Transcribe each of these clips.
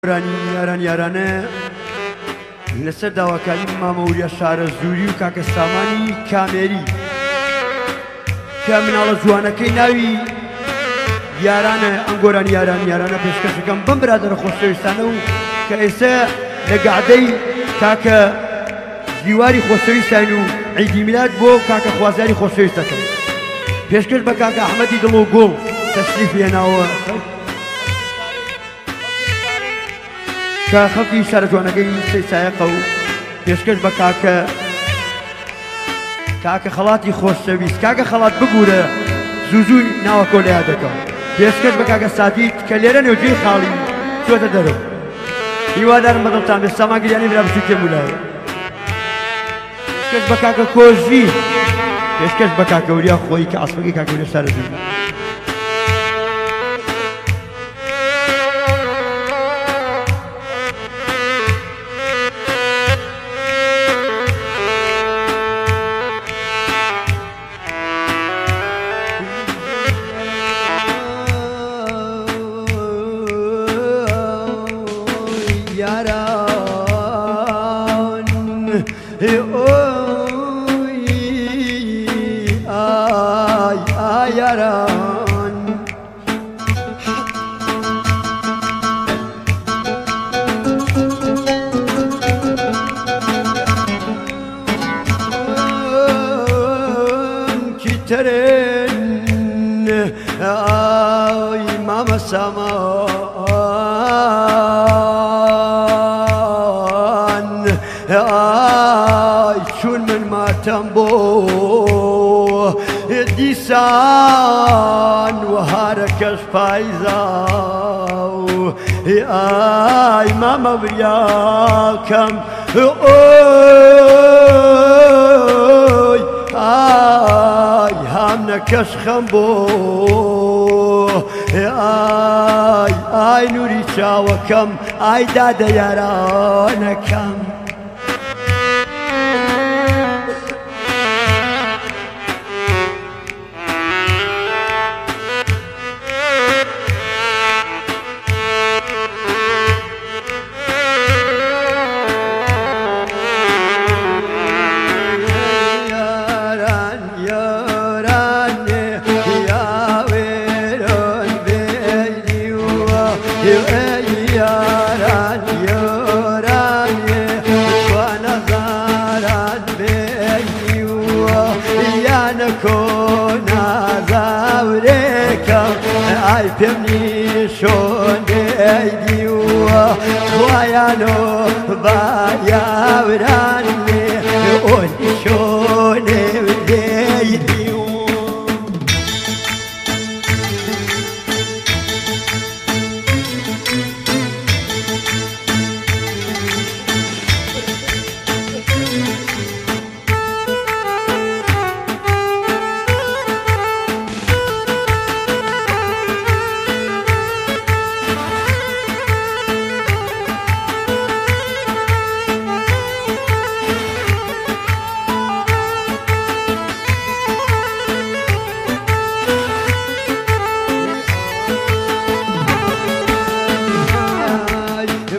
یارانە لەسەر داواکاری مامەوریا شارە زووری و کاکە سامانی کامێری کە مناڵە جوانەکەی ناوی یارانە ئەنگۆران یارانە پێشکەشەکەم بەم برادەرە خۆشەویستانە و کە ئێستا لە گەعدەی کاکە دیواری خۆشەویستان و عیدی میلاد بۆ کاکە خوازیاری خۆشەویستەکەم پێشکەش بە کاکە ئەحمەدی دڵ و گۆڵ تەشریف هێناوە کە خەڵکی شارە جوانەکەی سایەقە و پێشکەش بە کاکە خەڵاتی خۆشەویست کاکە خەڵات بگورە زوو ناوەکۆ لە یادەکەم پێشکەش بە کاکە سادیت کە لێرە نێوجێی خاڵی چۆتە دەرەوە هیوادارم بەدڵتان بێت ساماگریانی برا بچوو کێمولایە پێشکەش بە کاکە کۆژی پێشکەش بە کاکەوریا خۆی کە ئاسپەکەی کاکەوریا شارە زوو چون من ماتم بۆ دیسان و هەرەکەش پایزاو ئای مامە بریاکەم ئۆی ئای هامنەکەش خەم بۆ ئای نووری چاوەکەم ئای دادە یارانەکەم ئای پێم نیشۆنێ دیوە خوایانۆ با یاوران لێ ئۆ نیشۆنێ لێی دیوە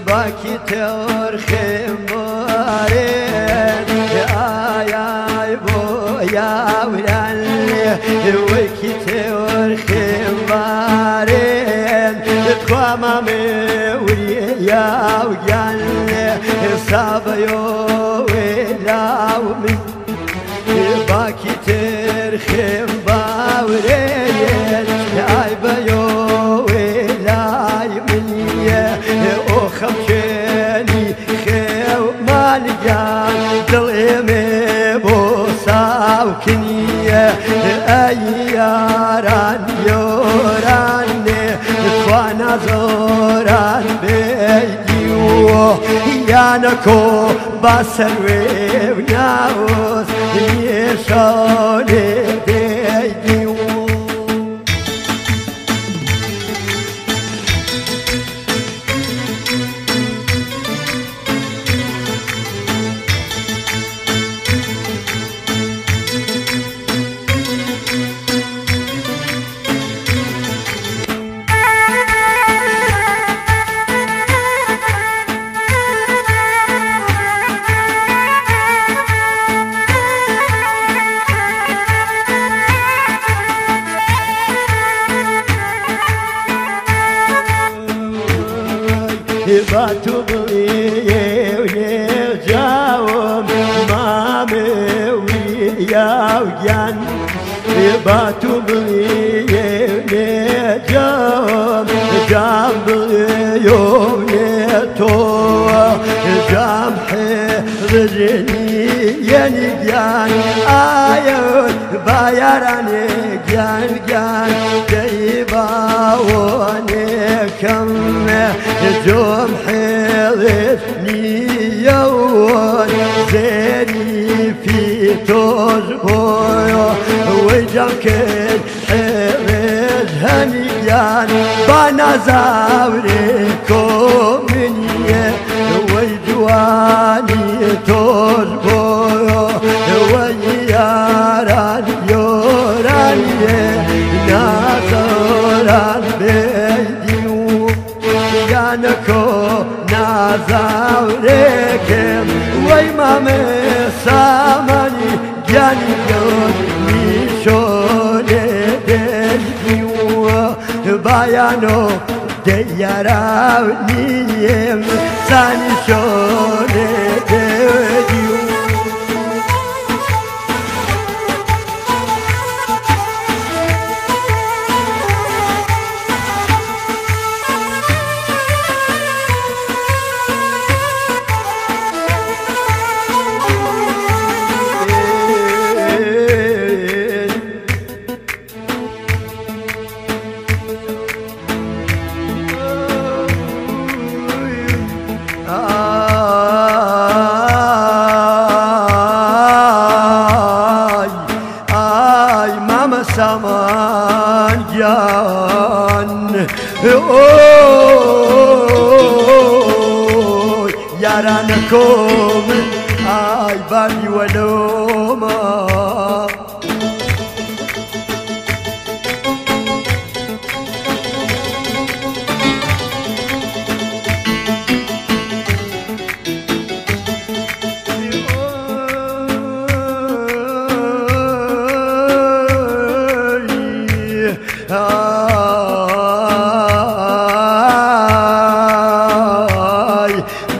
باکی تۆرخێم بۆرێن ئای بۆ یاوران لێ وەکی تۆرخێم بارێن خوا مامێ وریە یاوگیان لێ سابەیۆوێ لاو من باکی تێرخێم باورێن ئای بەیۆوێ لای منیە خەمچێنی خێومانگیان دڵێمێ بۆ ساوکنیە ئەی یاران یۆرانێ توانە زۆران بێگیوە یانەکۆ با سەروێ و ناوز نیێشانێ دێگیوە باتو بڵێ جاوم مامێ ویاو گیان باتو بڵێ جام جام بڵێ تۆ جام حێڕژێنی یەنی گیان ئایا بایارانێ گیان گیان دەی باوانێکەم جۆم حێڵێت نیەوە زێریفی تۆش بۆیە وەی جام کرد حێڵێت هەنیگیان با نازاورێ کۆمنیە وەی جوانی تۆش بۆیە وەی یاران یۆرانیە نازۆران بێدی و یانەکۆ نازاورێکم وەی مامێ سامانی گیانی گەۆر میشۆنێ دێدی وە بایانۆ دەیاراو نیەم سانی شۆنێ دێدی و saman yan oy yarana komen ay bani waloma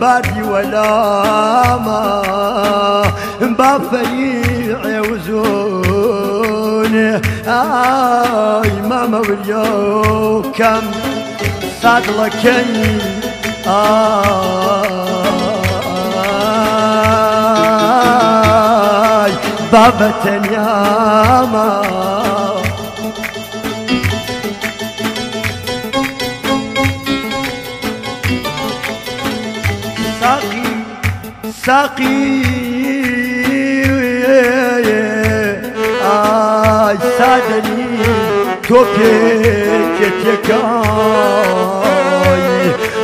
بادي ولا ما بفريع وزون آي ماما واليوم كم صدلكي آي بابا تنياما ساقي آي سادني توبيك يتكاي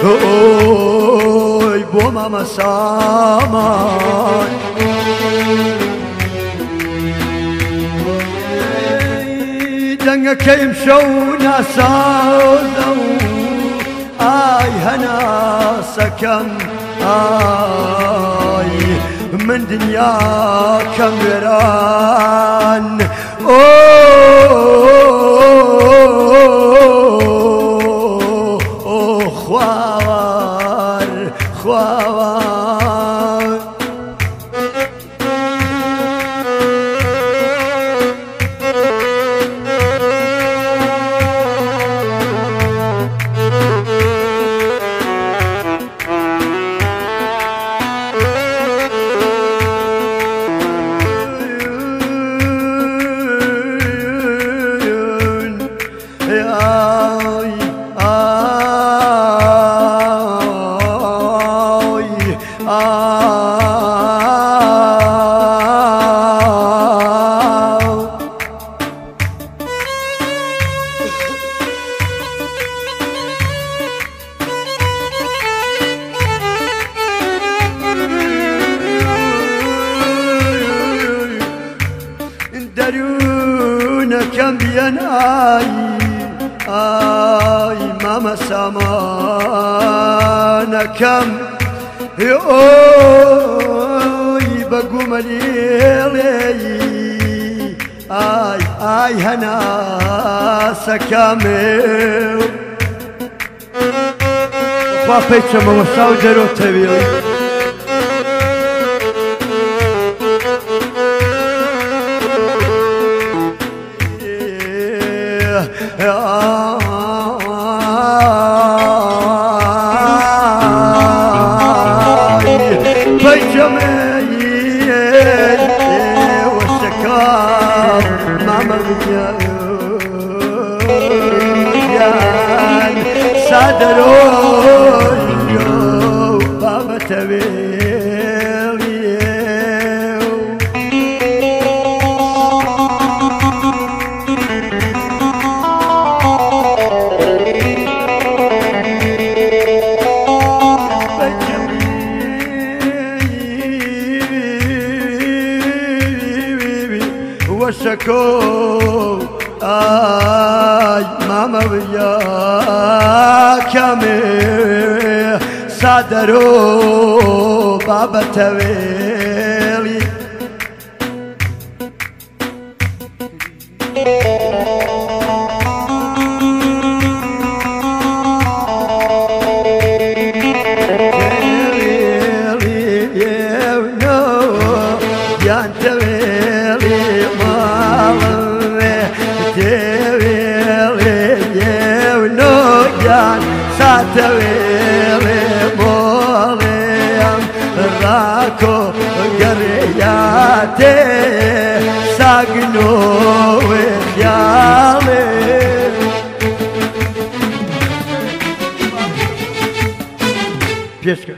اوي بوما مسامان دنگك يمشونا ساوزو آي هنا سكن آي من دنيا كمران خوار خوار كم بين آي ماما سامان كم اوي بقوم ليلي آي هنا سكامل خوا پێچەمەوە ساو دەرۆتەوێڵی Sadarolho, baba Washako, ay mama ya kame sadaro baba taveli Satavele moleam rako gareyate sagno yale Pieska